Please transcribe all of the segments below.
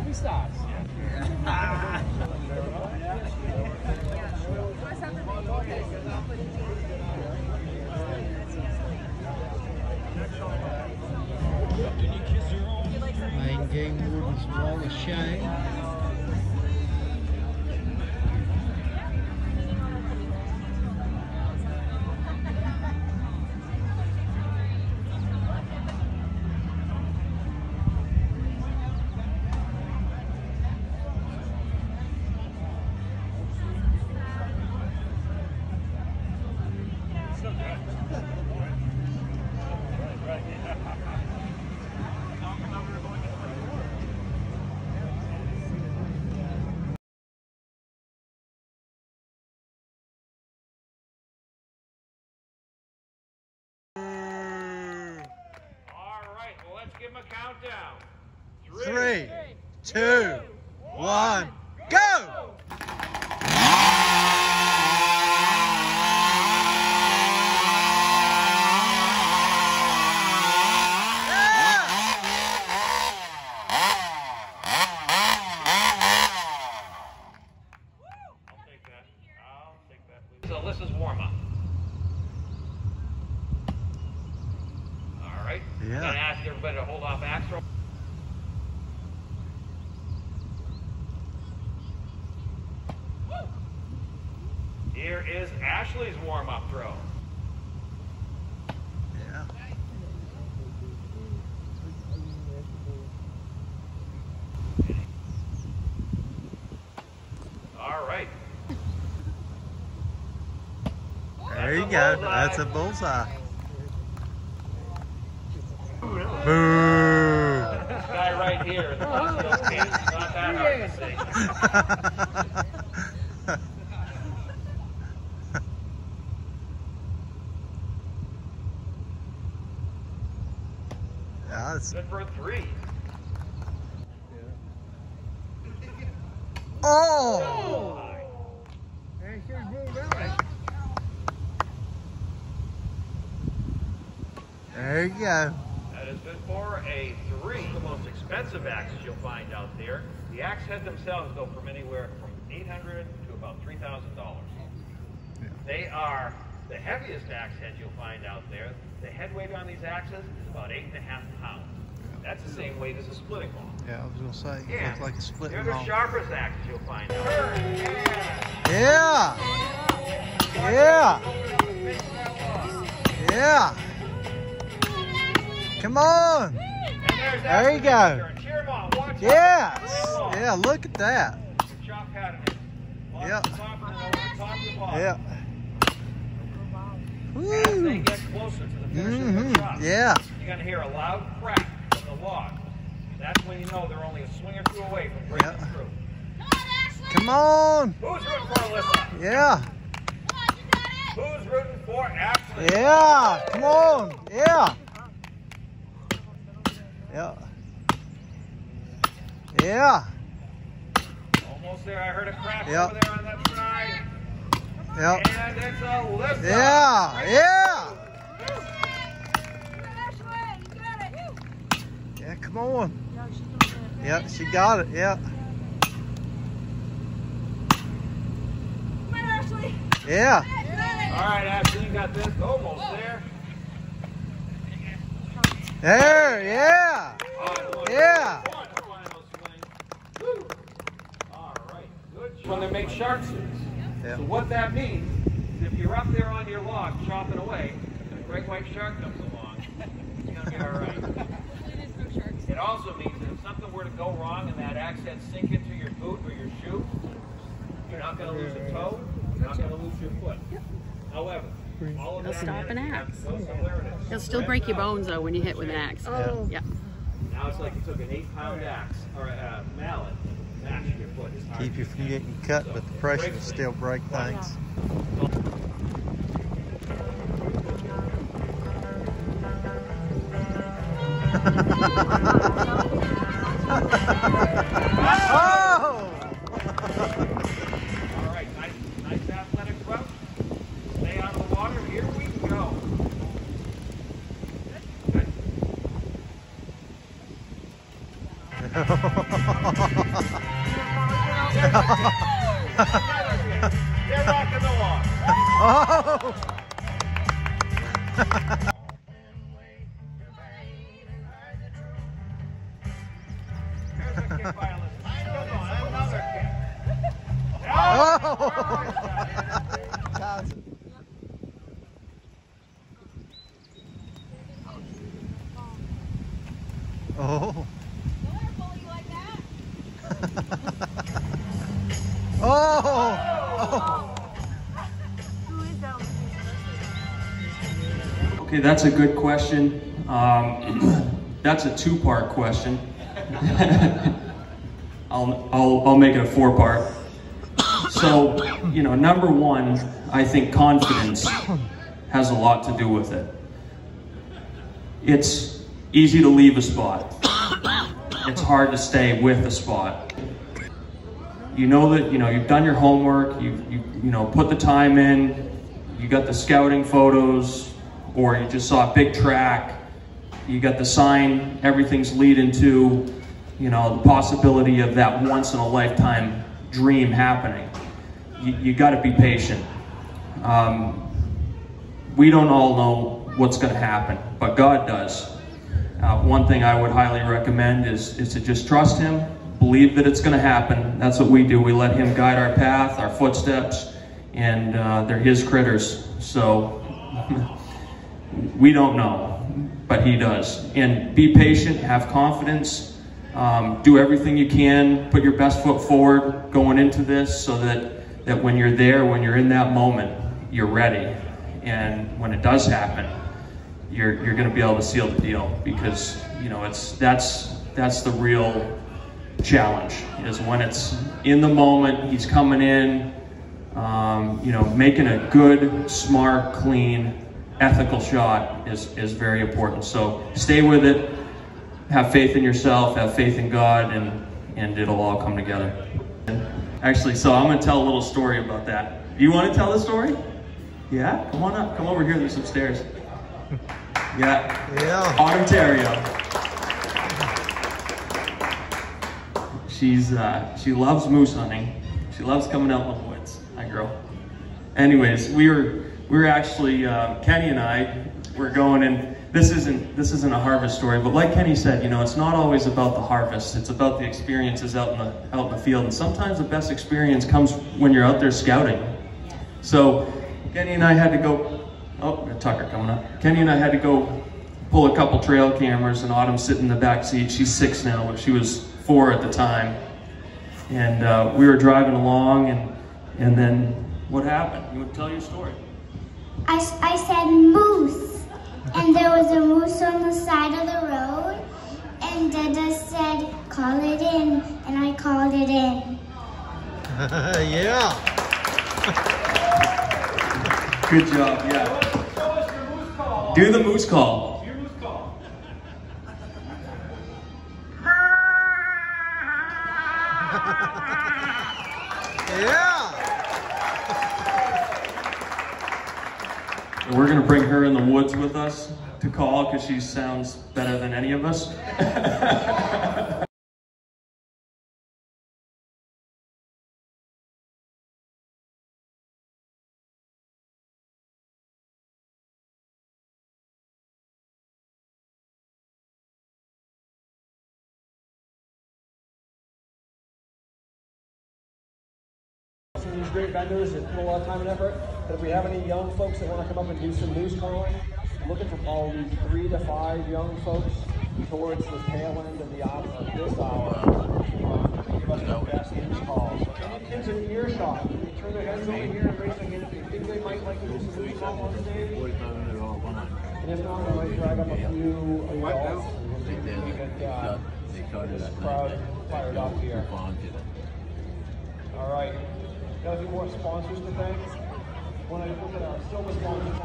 happy starts. Maine Game Warden's Wall of Shame. Give him a countdown. 3, 2, 1, go! I'll take that. So this is warm up. All right. Yeah. I'm gonna ask everybody to hold off axe throw. Here is Ashley's warm-up throw. Yeah. All right. There you go. That's a bullseye. Boo! This guy right here is not that hard to see. Yeah, it's... Good for a 3. Oh! There you go. That is good for a 3. The most expensive axes you'll find out there. The axe head themselves go from anywhere from $800 to about $3,000. Yeah. They are the heaviest axe heads you'll find out there. The head weight on these axes is about 8.5 pounds. That's the same weight as a splitting maul. Yeah, I was going to say, Yeah. looks like a split They're the maul. sharpest axes you'll find out. Yeah! Yeah! Yeah! Come on! There you go. Yes! Yeah, look at that. Yep. Yeah. As they get closer to the finish of the shot, yeah. you're going to hear a loud crack from the log. That's when you know they're only a swing or two away from breaking through. Come on! Who's rooting for Alyssa? Yeah. Who's rooting for Ashley? Yeah. Come on. Yeah. Yeah. Yeah. Almost there. I heard a crack Yep. over there on that side. Yep. And it's Alyssa. Yeah. Yeah. Yeah, come on. Yeah, she got it. Yeah. Yeah. All right, Ashley, you got this. Almost there. There. Yeah. Yeah. One final swing. Woo. All right, good. When they make shark suits. Yeah. So what that means is if you're up there on your log chopping away, and a great white shark comes along, it's going to be all right. It also means that if something were to go wrong and that axe head sink into your boot or your shoe, you're not going to lose a toe, you're not going to lose your foot. However, all of It'll that stop an axe. it is. It'll still break your bones though when you hit with an axe. Oh. Yeah. Now it's like you took an 8-pound axe or a mallet and mashed your foot. It's hard Keep you to from getting cut, but the pressure will still break things. Oh! All right, nice athletic throw. Stay out of the water. Here we go. Good. They're rocking the wall. Oh! There's a kick by Elizabeth. Come on, another kick. Oh. Oh. Okay, that's a good question. That's a two-part question. I'll make it a four-part. So, you know, number one, I think confidence has a lot to do with it. It's easy to leave a spot. It's hard to stay with a spot. You know that, you know, you've done your homework, you put the time in, you got the scouting photos, or you just saw a big track, you got the sign, everything's leading to, you know, the possibility of that once in a lifetime dream happening. You got to be patient. We don't all know what's going to happen, but God does. One thing I would highly recommend is to just trust Him, believe that it's going to happen. That's what we do. We let Him guide our path, our footsteps, and they're His critters. So we don't know, but He does. And be patient, have confidence, do everything you can, put your best foot forward going into this so that when you're there, when you're in that moment, you're ready. And when it does happen, you're going to be able to seal the deal, because, you know, that's the real challenge, is when it's in the moment, he's coming in, you know, making a good, smart, clean, ethical shot is very important. So stay with it, have faith in yourself, have faith in God, and it'll all come together. Actually, so I'm going to tell a little story about that. Do you want to tell the story? Yeah? Come on up. Come over here. There's some stairs. Yeah. Ontario. She loves moose hunting. She loves coming out in the woods. Hi, girl. Anyways, we were actually Kenny and I were going in. This isn't a harvest story, but like Kenny said, you know, it's not always about the harvest. It's about the experiences out in the field. And sometimes the best experience comes when you're out there scouting. So Kenny and I had to go. Oh, Tucker coming up. Kenny and I had to go pull a couple trail cameras, and Autumn's sitting in the back seat. She's 6 now, but she was 4 at the time. And we were driving along, and then what happened? You would tell your story. I said moose, and there was a moose on the side of the road, and Dada said, call it in, and I called it in. Yeah. Good job, yeah. Do the moose call. Your moose call. Yeah. So we're going to bring her in the woods with us to call, because she sounds better than any of us. Some of these great vendors that put a lot of time and effort, but if we have any young folks that want to come up and do some moose calling, I'm looking for probably 3 to 5 young folks towards the tail end of this hour to give us the best moose calls. So any kids in earshot, can you turn their heads over here and raise their hand if you think they might like to do some moose calls on stage? And if not, I might drag up a few adults and get this crowd fired up here. All right. Got a few more sponsors to thank. When I look at our silver sponsors,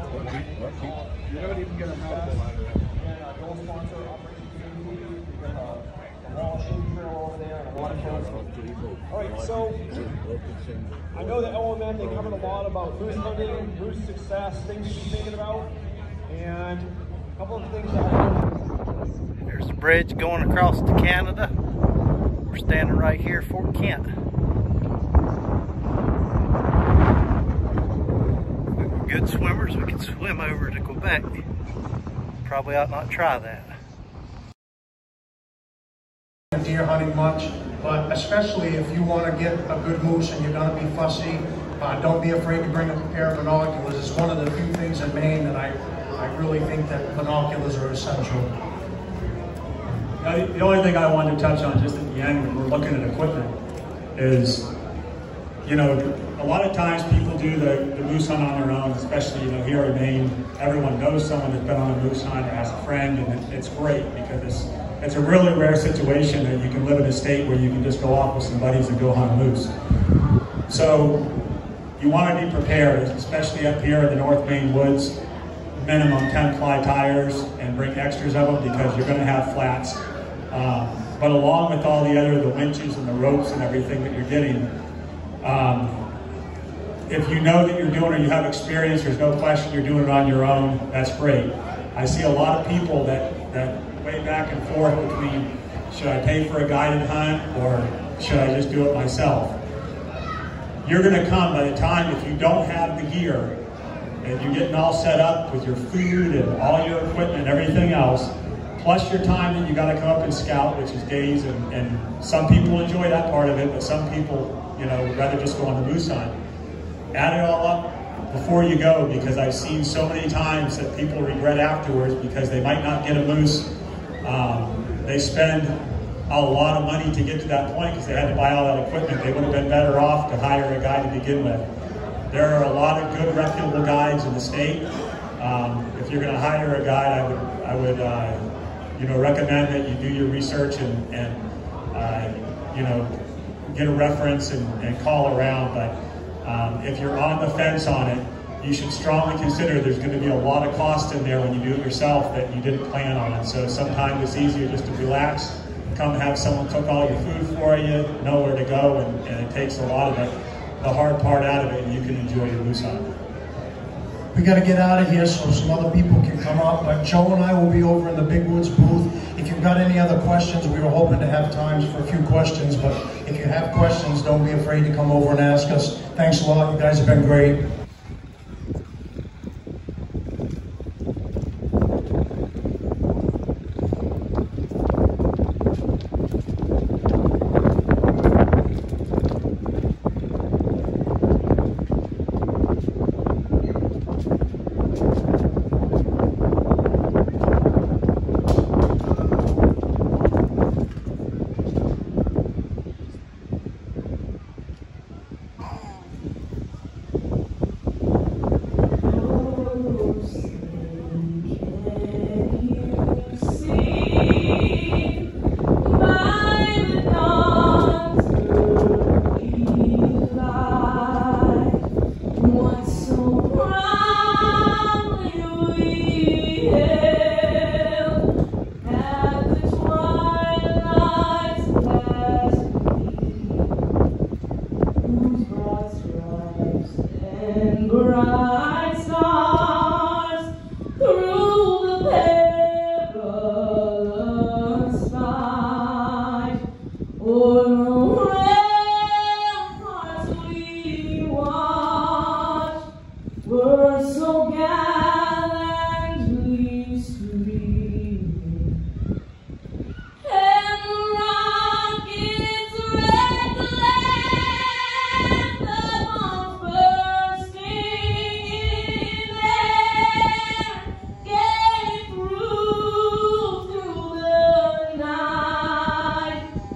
you don't even get a mouthful out of it. And our gold sponsor, Operation Community, we've got the wall shooting trail over there and a lot of shows. All right, so I know that OMN, they covered a lot about moose hunting, moose success, things to be thinking about, and a couple of things that There's the bridge going across to Canada. We're standing right here at Fort Kent. If we're good swimmers, we can swim over to Quebec. Probably ought not try that. Deer hunting much, but especially if you want to get a good moose and you're going to be fussy, don't be afraid to bring a pair of binoculars. It's one of the few things in Maine that I really think that binoculars are essential. The only thing I wanted to touch on just at the end when we're looking at equipment is, you know, a lot of times people do the moose hunt on their own, especially, you know, here in Maine. Everyone knows someone that's been on a moose hunt or has a friend, and it's great because it's a really rare situation that you can live in a state where you can just go off with some buddies and go hunt a moose. So you want to be prepared, especially up here in the North Maine woods. Minimum 10-ply tires, and bring extras of them because you're going to have flats. But along with all the winches and the ropes and everything that you're getting, if you know that you're doing it, you have experience, there's no question you're doing it on your own, that's great. I see a lot of people that way back and forth between, should I pay for a guided hunt or should I just do it myself? You're going to come by the time, if you don't have the gear and you're getting all set up with your food and all your equipment and everything else, plus your time that you got to come up and scout, which is days, and some people enjoy that part of it, but some people, you know, would rather just go on the moose hunt. Add it all up before you go, because I've seen so many times that people regret afterwards because they might not get a moose. They spend a lot of money to get to that point because they had to buy all that equipment. They would have been better off to hire a guide to begin with. There are a lot of good reputable guides in the state. If you're going to hire a guide, I would you know, recommend that you do your research and you know, get a reference and call around. But if you're on the fence on it, you should strongly consider there's going to be a lot of cost in there when you do it yourself that you didn't plan on. So sometimes it's easier just to relax, come have someone cook all your food for you, know where to go, and it takes a lot of the hard part out of it, and you can enjoy your moose hunt. We got to get out of here so some other people can come up, but Joe and I will be over in the Big Woods booth. If you've got any other questions, we were hoping to have times for a few questions, but if you have questions, don't be afraid to come over and ask us. Thanks a lot, you guys have been great.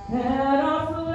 Head off the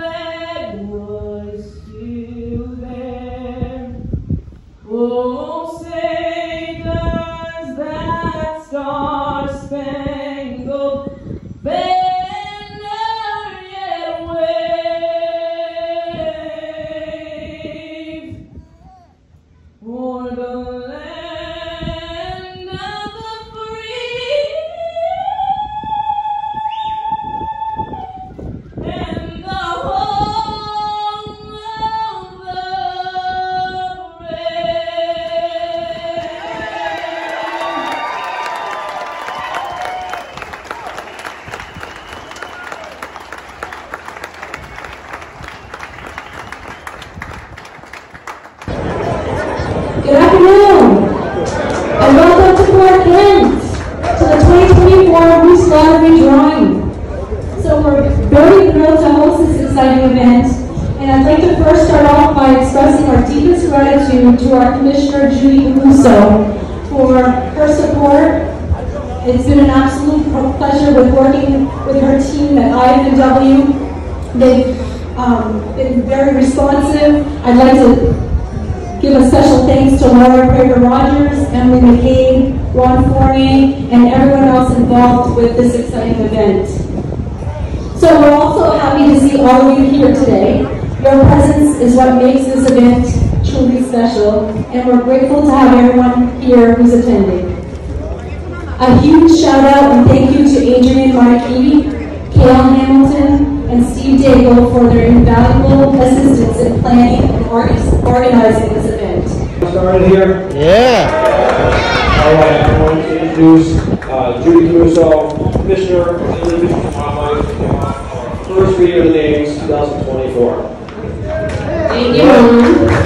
deepest gratitude to our Commissioner Judy Russo for her support. It's been an absolute pleasure with working with her team at IFNW. They've been very responsive. I'd like to give a special thanks to Laura Prager-Rogers, Emily McCabe, Ron Fournier, and everyone else involved with this exciting event. So we're also happy to see all of you here today. Your presence is what makes this event truly special, and we're grateful to have everyone here who's attending. A huge shout out and thank you to Adrian Markey, Kale Hamilton, and Steve Daigle for their invaluable assistance in planning and organizing this event. Started here? Yeah. All right, I'm going to introduce Judy Caruso, Commissioner of Wildlife, first reading of the names, 2024. Thank you, Ron.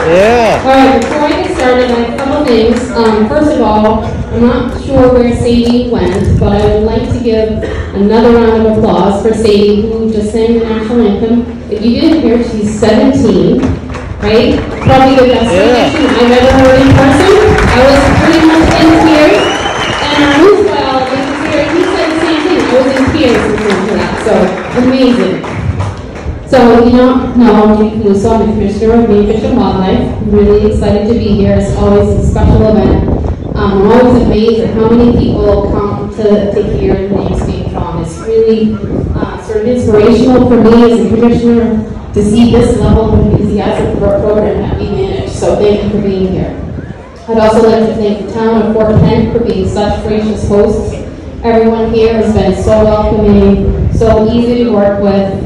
Yeah. All right, before I get started, I have a couple things. First of all, I'm not sure where Sadie went, but I would like to give another round of applause for Sadie, who just sang the national anthem. If you didn't hear, she's 17, right? Probably the best musician I've ever heard in person. I was pretty much in tears. And our news biologist was here, he said the same thing. I was in tears listening to that, so amazing. So, you know, I'm Judy Caruso, I'm the Commissioner of Maine Fish and Wildlife. I'm really excited to be here. It's always a special event. I'm always amazed at how many people come to hear the names being drawn. It's really sort of inspirational for me as a Commissioner to see this level of enthusiasm for a program that we manage. So thank you for being here. I'd also like to thank the town of Fort Kent for being such gracious hosts. Everyone here has been so welcoming, so easy to work with.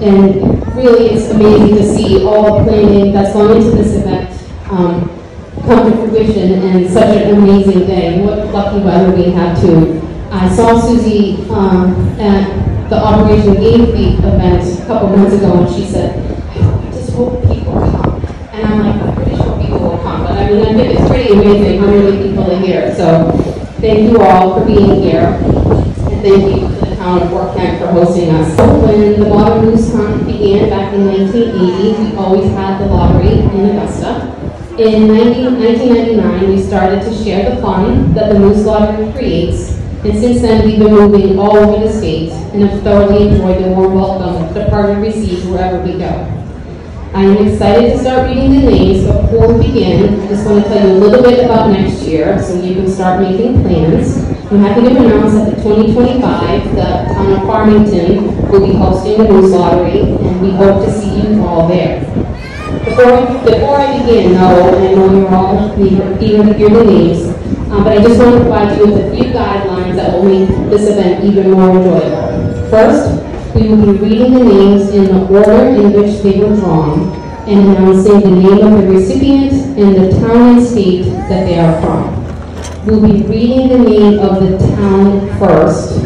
And really it's amazing to see all the planning that's gone into this event come to fruition and such an amazing day. What lucky weather we had too. I saw Susie at the Operation Game Feet event a couple months ago, and she said, I just hope people come. And I'm like, I'm pretty sure people will come. But I mean, I think it's pretty amazing how many people are here. So thank you all for being here. And thank you to the town of Fort Kent for hosting us. When the Water Moose Hunt began back in 1980, we always had the lottery in Augusta. In 1999, we started to share the fun that the Moose Lottery creates, and since then we've been moving all over the state and have thoroughly enjoyed the warm welcome the department receives wherever we go. I am excited to start reading the names, but before we begin, I just want to tell you a little bit about next year so you can start making plans. I'm happy to announce that the 2025, the town of Farmington will be hosting the Moose Lottery, and we hope to see you all there. Before I begin, though, and I know you're all eager to hear the names, but I just want to provide you with a few guidelines that will make this event even more enjoyable. First, we will be reading the names in the order in which they were drawn and announcing the name of the recipient and the town and state that they are from. We'll be reading the name of the town first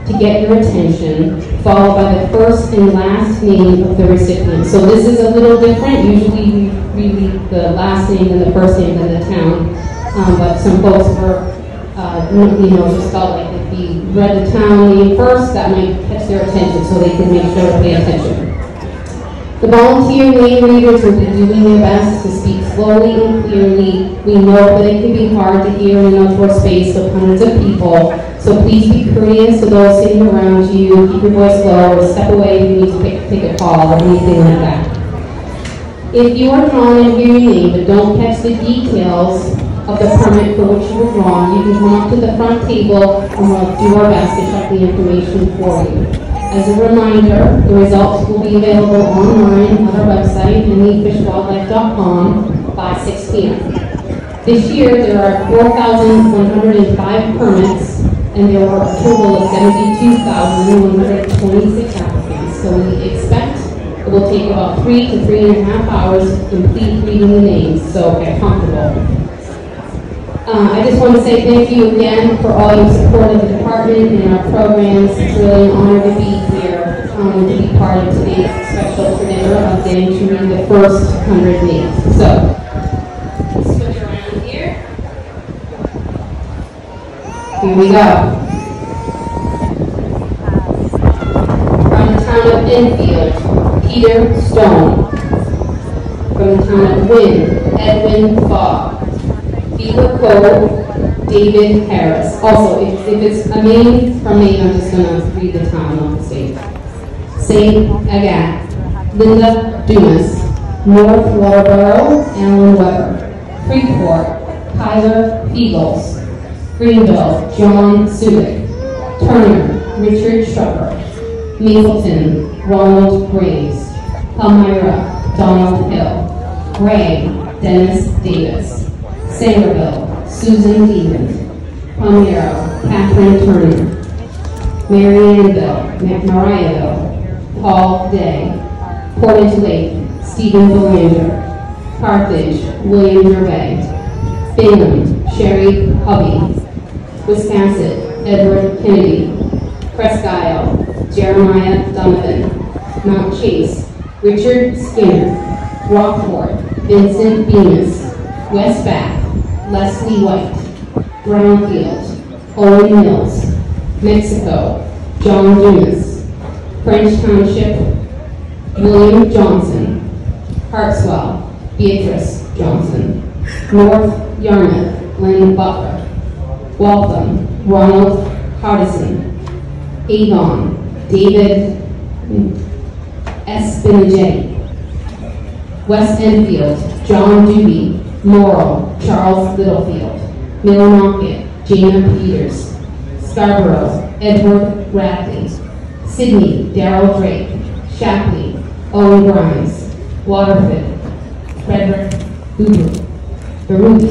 to get your attention, followed by the first and last name of the recipient. So this is a little different. Usually we read the last name and the first name and the town, but some folks were, just felt like if we read the town name first, that might catch their attention, so they can make sure to pay attention. The volunteer name readers will be doing their best to speak slowly and clearly. We know that it can be hard to hear in an outdoor space with hundreds of people, so please be courteous to those sitting around you, keep your voice low, or step away if you need to take a call or anything like that. If you are drawn and hear your name but don't catch the details of the permit for which you were drawn, you can come up to the front table and we'll do our best to check the information for you. As a reminder, the results will be available online on our website, mainefishwildlife.com, by 6 p.m. This year, there are 4,105 permits, and there were a total of 72,126 applicants. So we expect it will take about 3 to 3.5 hours to complete reading the names, so get comfortable. I just want to say thank you again for all your support of the department and our programs. It's really an honor to be here and to be part of today's special tradition of getting to read the first 100 names. So, switch around here. Here we go. From the town of Enfield, Peter Stone. from the town of Wynn, Edwin Fogg. Beaver Cove, David Harris. Also, if it's a name from Maine, I'm just going to read the town, not the state. St. Agatha, Linda Dumas, North Waterboro, Alan Weber, Freeport, Tyler Peebles, Greenville, John Subic, Turner, Richard Strupper, Mapleton, Ronald Graves, Palmyra, Donald Hill, Gray, Dennis Davis, Sangerville, Susan Dean, Palmyra, Catherine Turner, Mariannville, Mariahville, Paul Day, Portage Lake, Stephen Belanger, Carthage, William Gervais, Bingham, Sherry Hubby, Wisconsin, Edward Kennedy, Presque Isle, Jeremiah Donovan, Mount Chase, Richard Skinner, Rockport, Vincent Bemis, West Bath, Leslie White, Brownfield, Owen Mills, Mexico, John Dumas, French Township, William Johnson, Hartswell, Beatrice Johnson, North Yarmouth, Lynn Butler, Waltham, Ronald Hardison, Avon, David Espinagetti, West Enfield, John Dewey, Morrill, Charles Littlefield, Millinocket, Jana Peters, Scarborough, Edward Radley, Sydney, Darrell Drake, Shapley, Owen Grimes, Waterford, Frederick Baruch,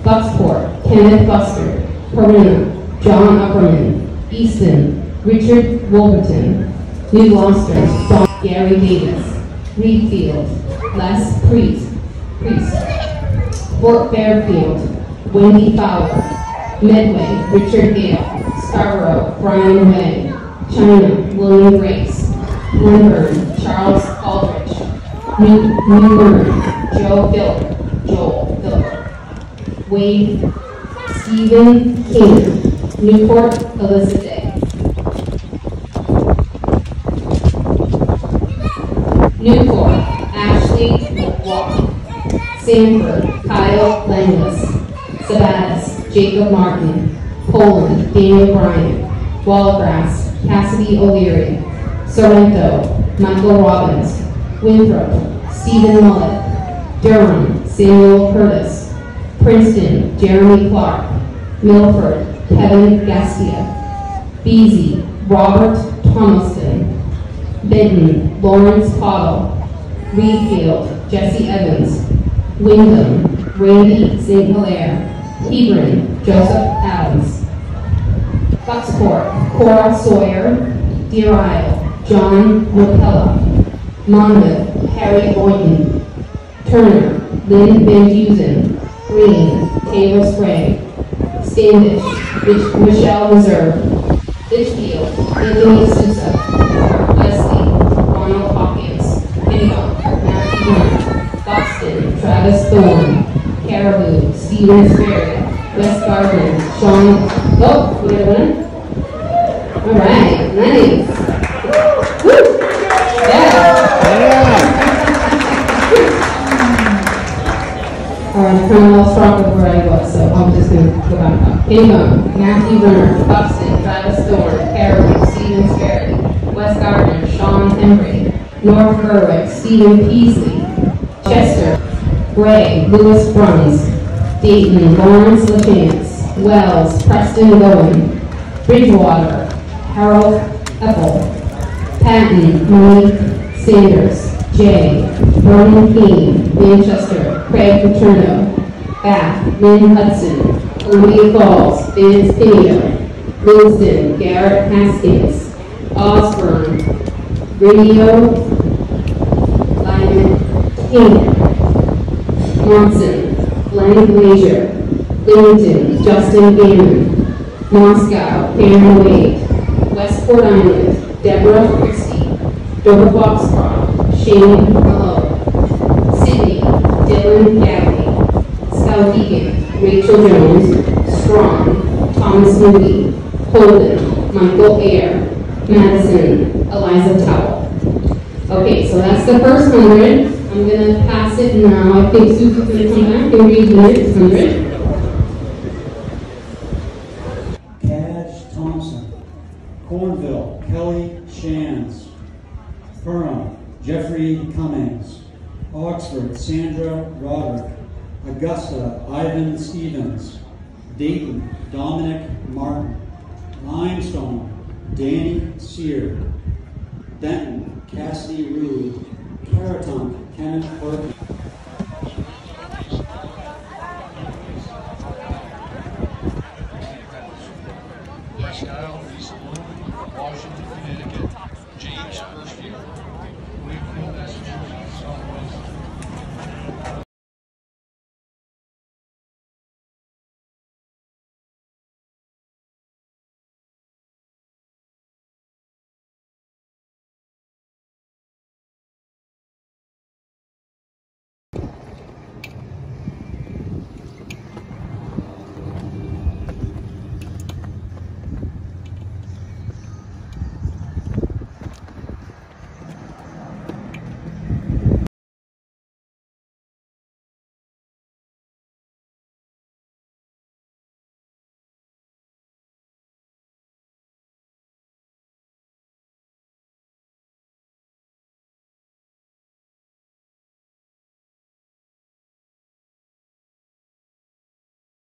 Bucksport, Kenneth Buster, Corinna, John Upperman, Easton, Richard Wolverton, New Gloucester, Don Gary Davis, Reedfield, Les Priest, Fort Fairfield, Wendy Fowler, Medway, Richard Gale, Scarborough, Brian Way, China, William Grace, Lindburn, Charles Aldrich, New Bern, Joel Phillip, Wade, Stephen Keenan, Newport, Elizabeth Day. Newport, Ashley Walk, Sanford, Kyle Langless, Sabatis, Jacob Martin, Poland, Daniel Bryant, Wallgrass, Cassidy O'Leary, Sorrento, Michael Robbins, Winthrop, Stephen Mullet, Durham, Samuel Curtis, Princeton, Jeremy Clark, Milford, Kevin Gastia, Beasy, Robert Thomaston, Benton, Lawrence Pottle, Reedfield, Jesse Evans, Wyndham, Randy St. Hilaire, Hebron, Joseph Adams, Bucksport, Cora Sawyer, Deer Isle, John Mopella, Monmouth, Harry Boynton, Turner, Lynn Van Dusen, Green, Taylor Sprague, Standish, Michelle Reserve, Litchfield, Anthony Sousa, Wesley, Ronald Hawkins, Pinnacle, Matthew Warner, Buxton, Travis Thorne, Caribou, Stephen Sperry, West Garden, Sean, oh, we got a winner? All right, nice. Woo! Yeah. I kind of lost track of where I was, so I'm just going to go back up. Pinnacle, Matthew Warner, Buxton, Travis Thorne, Caribou, Stephen Sperry, West Garden, Sean Henry, North Berwick, Stephen Peasley, Chester, Gray, Lewis Bruns, Dayton, Lawrence LaChance, Wells, Preston Bowen, Bridgewater, Harold Ethel, Patton, Monique Sanders, Jay, Vernon Keane, Manchester, Craig Paterno, Bath, Lynn Hudson, Columbia Falls, Vance Pinio, Winston, Garrett Haskins, Osborne, Radio, Lyman King, Monson, Glenn Glazier, Billington, Justin Gammon, Moscow, Cameron Wade, Westport Island, Deborah Christie, Dover Foxcroft, Shane Malone, Sydney, Dylan Gaffney, Skowhegan, Rachel Jones, Strong, Thomas Moody, Holden, Michael Ayer, Madison, Eliza Towell. Okay, so that's the first 100. I'm going to pass it now. I think Susie's going to come back and read minutes 100. Cadge Thompson. Cornville, Kelly Shands. Perham, Jeffrey Cummings. Oxford, Sandra Roderick. Augusta, Ivan Stevens. Dayton, Dominic Martin. Limestone, Danny Sear. Benton, Cassidy Rude. Caratunk, Kenneth Burke.